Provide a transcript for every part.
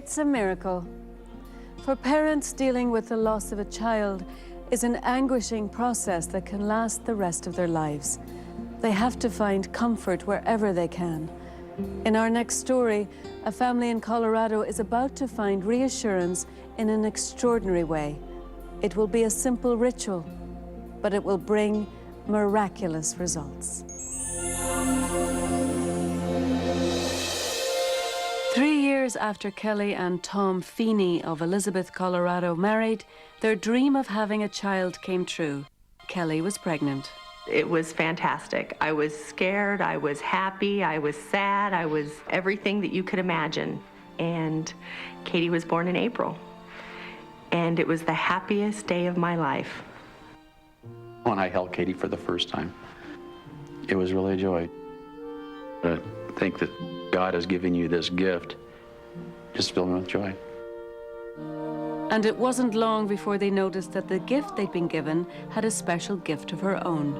It's a miracle. For parents, dealing with the loss of a child is an anguishing process that can last the rest of their lives. They have to find comfort wherever they can. In our next story, a family in Colorado is about to find reassurance in an extraordinary way. It will be a simple ritual, but it will bring miraculous results. 3 years after Kelly and Tom Feeney of Elizabeth, Colorado married, their dream of having a child came true. Kelly was pregnant. It was fantastic. I was scared, I was happy, I was sad, I was everything that you could imagine. And Katie was born in April. And it was the happiest day of my life. When I held Katie for the first time, it was really a joy. I think that God has given you this gift, just filled me with joy. And it wasn't long before they noticed that the gift they'd been given had a special gift of her own.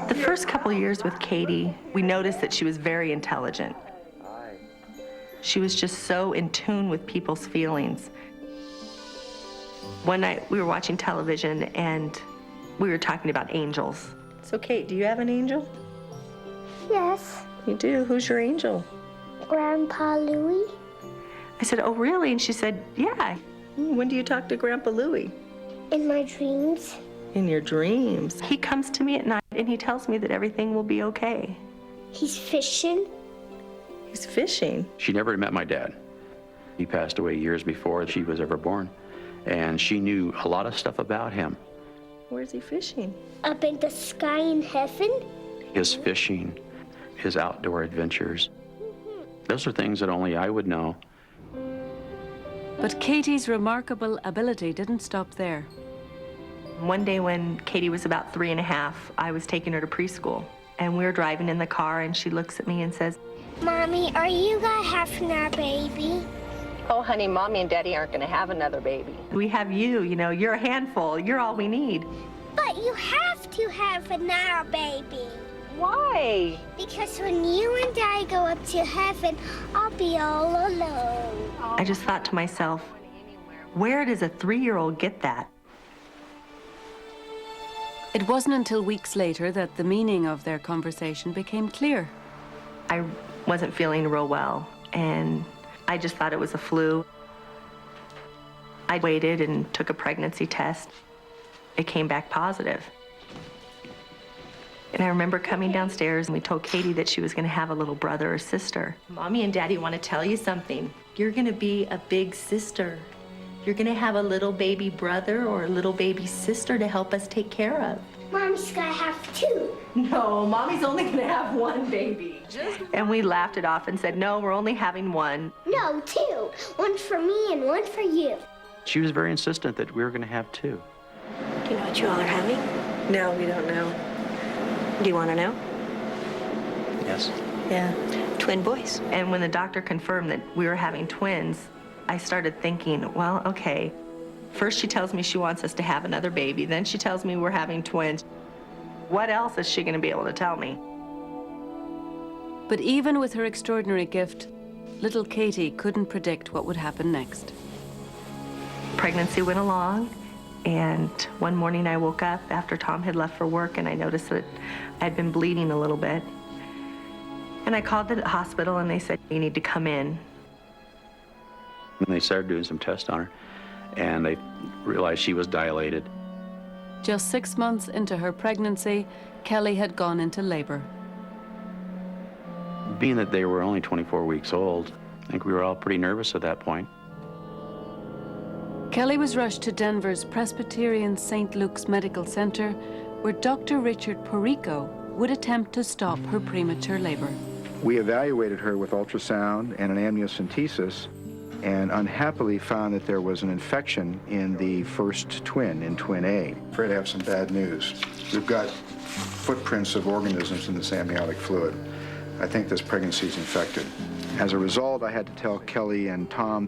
The first couple of years with Katie, we noticed that she was very intelligent. She was just so in tune with people's feelings. One night we were watching television and we were talking about angels. So Kate, do you have an angel? Yes. You do? Who's your angel? Grandpa Louie. I said, oh really? And she said, yeah. When do you talk to Grandpa Louie? In my dreams. In your dreams. He comes to me at night and he tells me that everything will be okay. He's fishing. He's fishing. She never met my dad. He passed away years before she was ever born, and she knew a lot of stuff about him. Where's he fishing? Up in the sky in heaven. His fishing, his outdoor adventures. Those are things that only I would know. But Katie's remarkable ability didn't stop there. One day when Katie was about 3.5, I was taking her to preschool. And we were driving in the car and she looks at me and says, Mommy, are you gonna have another baby? Oh, honey, Mommy and Daddy aren't gonna have another baby. we have you, you know, you're a handful, you're all we need. But you have to have another baby. Why? Because when you and I go up to heaven, I'll be all alone. I just thought to myself, where does a 3-year-old get that? It wasn't until weeks later that the meaning of their conversation became clear. I wasn't feeling real well, and I just thought it was a flu. I waited and took a pregnancy test. It came back positive. And I remember coming downstairs and we told Katie that she was gonna have a little brother or sister. Mommy and Daddy wanna tell you something. You're gonna be a big sister. You're gonna have a little baby brother or a little baby sister to help us take care of. Mommy's gonna have 2. No, Mommy's only gonna have 1 baby. And we laughed it off and said, no, we're only having 1. No, 2. 1 for me and 1 for you. She was very insistent that we were going to have 2. Do you know what you all are having? No, we don't know. Do you want to know? Yes. Yeah. Twin boys. And when the doctor confirmed that we were having twins, I started thinking, well, okay. First she tells me she wants us to have another baby. Then she tells me we're having twins. What else is she going to be able to tell me? But even with her extraordinary gift, little Katie couldn't predict what would happen next. Pregnancy went along, and one morning I woke up after Tom had left for work and I noticed that I'd been bleeding a little bit. And I called the hospital and they said, you need to come in. And they started doing some tests on her, and they realized she was dilated. Just 6 months into her pregnancy, Kelly had gone into labor. Being that they were only 24 weeks old, I think we were all pretty nervous at that point. Kelly was rushed to Denver's Presbyterian St. Luke's Medical Center, where Dr. Richard Perico would attempt to stop her premature labor. We evaluated her with ultrasound and an amniocentesis, and unhappily found that there was an infection in the first twin, in twin A. Afraid I have some bad news. We've got footprints of organisms in this amniotic fluid. I think this pregnancy is infected. As a result, I had to tell Kelly and Tom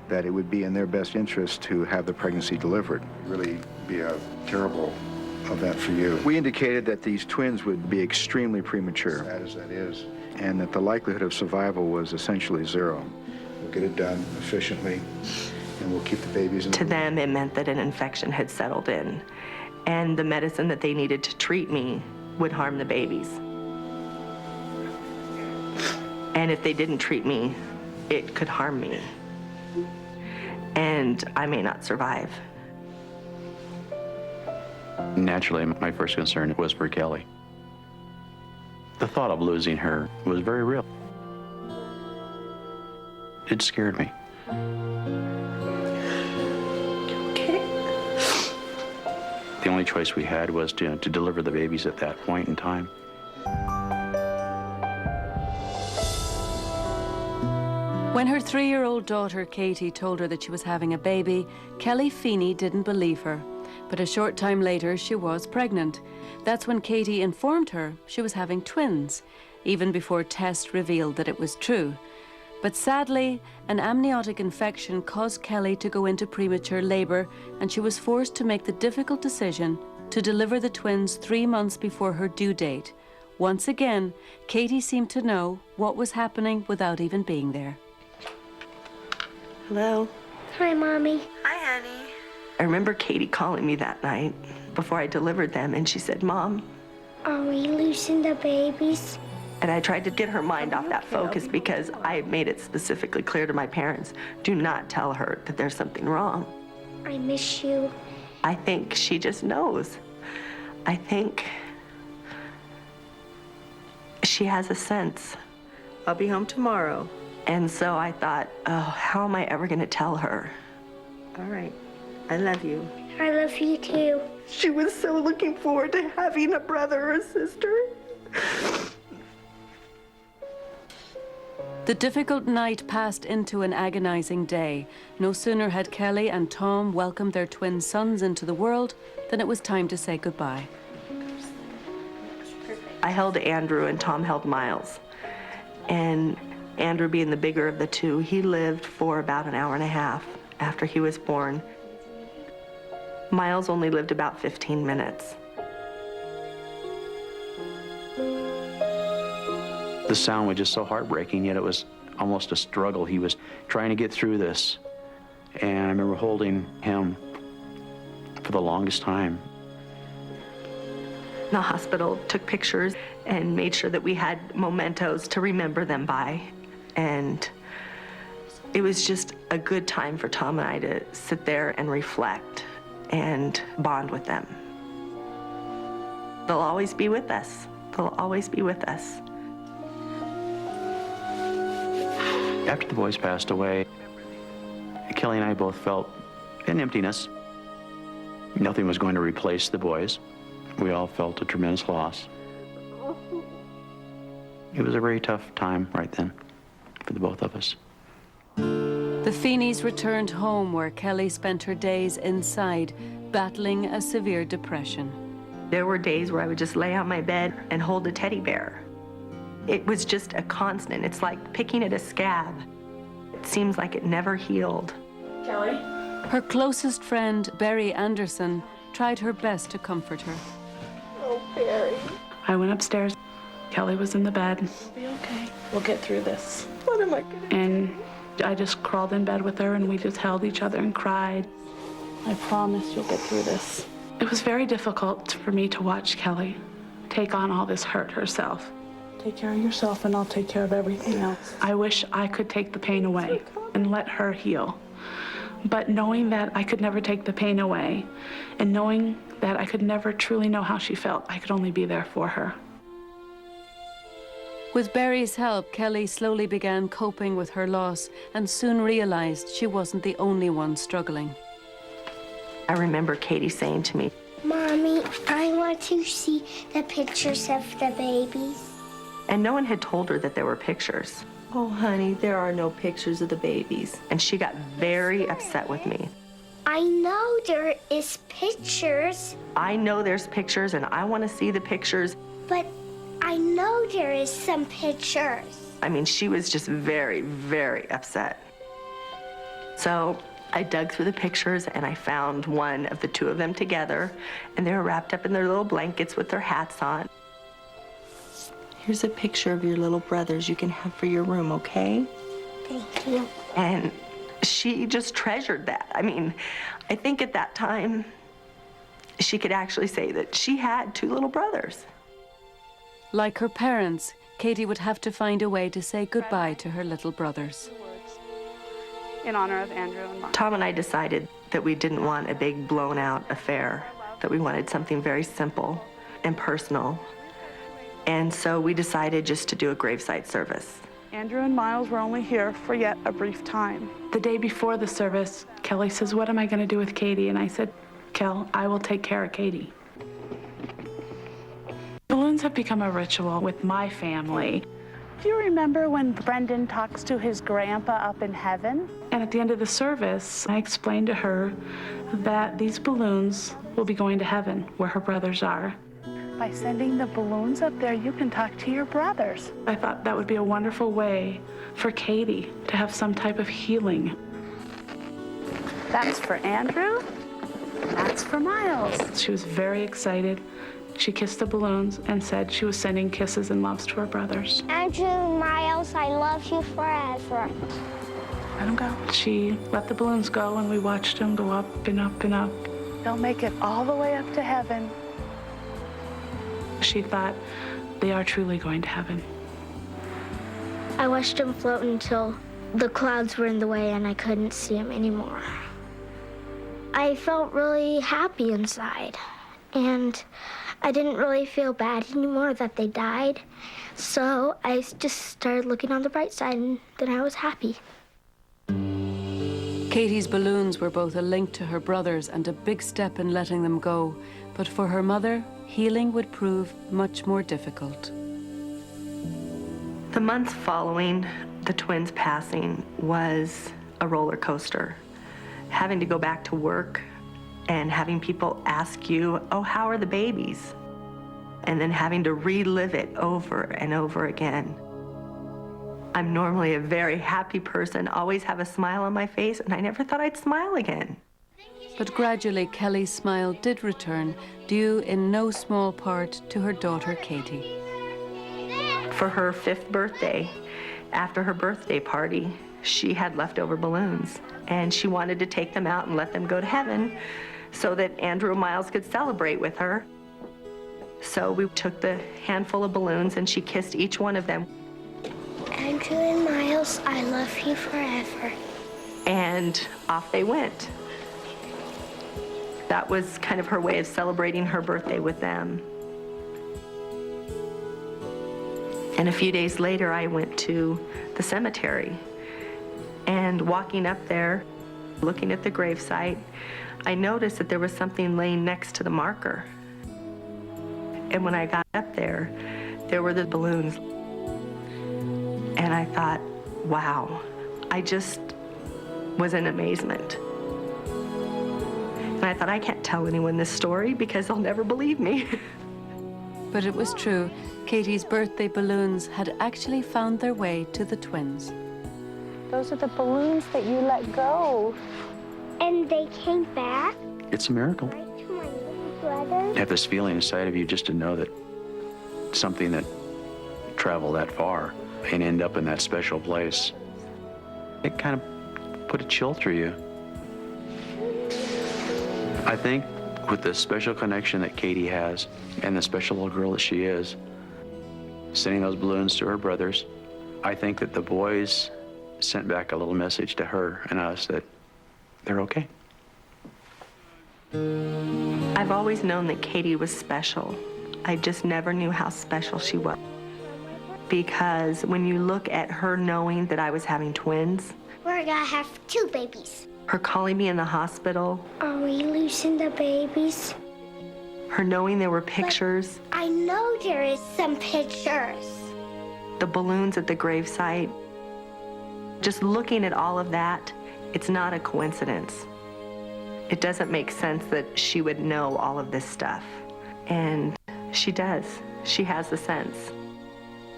that it would be in their best interest to have the pregnancy delivered. Really be a terrible event for you. We indicated that these twins would be extremely premature, sad as that is, and that the likelihood of survival was essentially 0. get it done efficiently, and we'll keep the babies in the To room. them, it meant that an infection had settled in, and the medicine that they needed to treat me would harm the babies. And if they didn't treat me, it could harm me. And I may not survive. Naturally, my first concern was for Kelly. The thought of losing her was very real. It scared me. Okay. The only choice we had was to deliver the babies at that point in time. When her 3-year-old daughter, Katie, told her that she was having a baby, Kelly Feeney didn't believe her. But a short time later, she was pregnant. That's when Katie informed her she was having twins, even before tests revealed that it was true. But sadly, an amniotic infection caused Kelly to go into premature labor, and she was forced to make the difficult decision to deliver the twins 3 months before her due date. Once again, Katie seemed to know what was happening without even being there. Hello? Hi, Mommy. Hi, honey. I remember Katie calling me that night before I delivered them, and she said, Mom. Are we losing the babies? And I tried to get her mind off that focus because I made it specifically clear to my parents, do not tell her that there's something wrong. I miss you. I think she just knows. I think she has a sense. I'll be home tomorrow. And so I thought, oh, how am I ever going to tell her? All right, I love you. I love you too. She was so looking forward to having a brother or a sister. The difficult night passed into an agonizing day. No sooner had Kelly and Tom welcomed their twin sons into the world than it was time to say goodbye. I held Andrew and Tom held Miles. And Andrew, being the bigger of the two, he lived for about an hour and a half after he was born. Miles only lived about 15 minutes. The sound was just so heartbreaking, yet it was almost a struggle. He was trying to get through this. And I remember holding him for the longest time. The hospital took pictures and made sure that we had mementos to remember them by. And it was just a good time for Tom and I to sit there and reflect and bond with them. They'll always be with us. They'll always be with us. After the boys passed away, Kelly and I both felt an emptiness. Nothing was going to replace the boys. We all felt a tremendous loss. It was a very tough time right then for the both of us. The Feeneys returned home where Kelly spent her days inside, battling a severe depression. There were days where I would just lay on my bed and hold a teddy bear. It was just a constant. It's like picking at a scab. It seems like it never healed. Kelly? Her closest friend, Barry Anderson, tried her best to comfort her. Oh, Barry. I went upstairs. Kelly was in the bed. It'll be okay. We'll get through this. What am I gonna do? And I just crawled in bed with her and we just held each other and cried. I promise you'll get through this. It was very difficult for me to watch Kelly take on all this hurt herself. Take care of yourself and I'll take care of everything else. I wish I could take the pain away and let her heal. But knowing that I could never take the pain away and knowing that I could never truly know how she felt, I could only be there for her. With Barry's help, Kelly slowly began coping with her loss and soon realized she wasn't the only one struggling. I remember Katie saying to me, Mommy, I want to see the pictures of the babies. and no one had told her that there were pictures. Oh, honey, there are no pictures of the babies. And she got very upset with me. I know there is pictures, I know there's pictures and I want to see the pictures. but I know there is some pictures. I mean, she was just very, very upset. So I dug through the pictures and I found one of the two of them together, and they were wrapped up in their little blankets with their hats on. Here's a picture of your little brothers you can have for your room, okay? Thank you. And she just treasured that. I mean, I think at that time, she could actually say that she had 2 little brothers. Like her parents, Katie would have to find a way to say goodbye to her little brothers. In honor of Andrew and Mom. Tom and I decided that we didn't want a big blown out affair, that we wanted something very simple and personal. And so we decided just to do a graveside service. Andrew and Miles were only here for yet a brief time. The day before the service, Kelly says, "What am I going to do with Katie?" And I said, "Kel, I will take care of Katie." Balloons have become a ritual with my family. Do you remember when Brendan talks to his grandpa up in heaven? And at the end of the service, I explained to her that these balloons will be going to heaven, where her brothers are. By sending the balloons up there, you can talk to your brothers. I thought that would be a wonderful way for Katie to have some type of healing. That's for Andrew. That's for Miles. She was very excited. She kissed the balloons and said she was sending kisses and loves to her brothers. Andrew, Miles, I love you forever. Let them go. She let the balloons go, and we watched them go up and up and up. They'll make it all the way up to heaven. She thought they are truly going to heaven. I watched him float until the clouds were in the way and I couldn't see him anymore. I felt really happy inside, and I didn't really feel bad anymore that they died. So I just started looking on the bright side, and then I was happy. Katie's balloons were both a link to her brothers and a big step in letting them go. But for her mother, healing would prove much more difficult. The months following the twins' passing was a roller coaster. Having to go back to work and having people ask you, "Oh, how are the babies?" And then having to relive it over and over again. I'm normally a very happy person, always have a smile on my face, and I never thought I'd smile again. But gradually, Kelly's smile did return, due in no small part to her daughter, Katie. For her 5th birthday, after her birthday party, she had leftover balloons, and she wanted to take them out and let them go to heaven so that Andrew and Miles could celebrate with her. So we took the handful of balloons, and she kissed each one of them. Andrew and Miles, I love you forever. And off they went. That was kind of her way of celebrating her birthday with them. And a few days later, I went to the cemetery. And walking up there, looking at the gravesite, I noticed that there was something laying next to the marker. And when I got up there were the balloons. And I thought, wow, I just was in amazement. And I thought, I can't tell anyone this story because they'll never believe me. But it was true. Katie's birthday balloons had actually found their way to the twins. Those are the balloons that you let go. And they came back It's a miracle. right to my little brother. You have this feeling inside of you just to know that something that traveled that far and end up in that special place, it kind of put a chill through you. I think with the special connection that Katie has and the special little girl that she is, sending those balloons to her brothers, I think that the boys sent back a little message to her and us that they're okay. I've always known that Katie was special. I just never knew how special she was. Because when you look at her knowing that I was having twins, We're gonna have 2 babies. her calling me in the hospital, Are we losing the babies? her knowing there were pictures, I know there is some pictures. the balloons at the gravesite, just looking at all of that, it's not a coincidence. It doesn't make sense that she would know all of this stuff. And she does. She has the sense.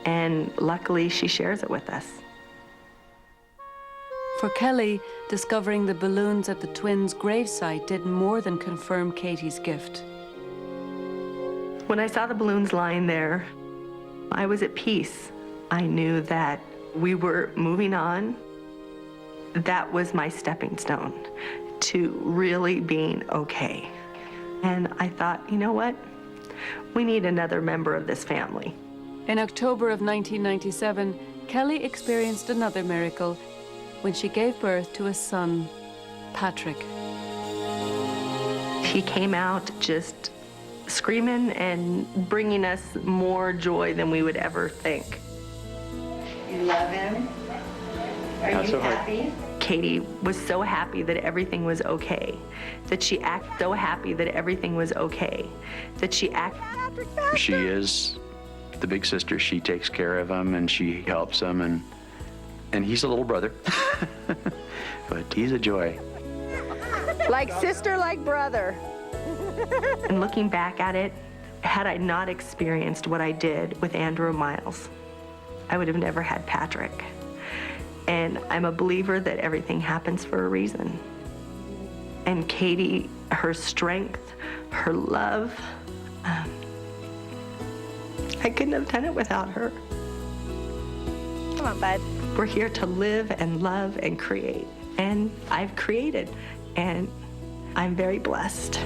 And luckily, she shares it with us. For Kelly, discovering the balloons at the twins' gravesite did more than confirm Katie's gift. When I saw the balloons lying there, I was at peace. I knew that we were moving on, that was my stepping stone to really being okay. And I thought, you know what? We need another member of this family. In October of 1997, Kelly experienced another miracle when she gave birth to a son, Patrick. He came out just screaming and bringing us more joy than we would ever think. You love him? Are Not you so hard. happy? Katie was so happy that everything was okay, that she acted so happy that everything was okay, that she acted. She is the big sister. She takes care of him and she helps him, and he's a little brother, but he's a joy. Like sister, like brother. And looking back at it, had I not experienced what I did with Andrew and Miles, I would have never had Patrick. And I'm a believer that everything happens for a reason. And Katie, her strength, her love, I couldn't have done it without her. Come on, bud. We're here to live and love and create. And I've created, and I'm very blessed.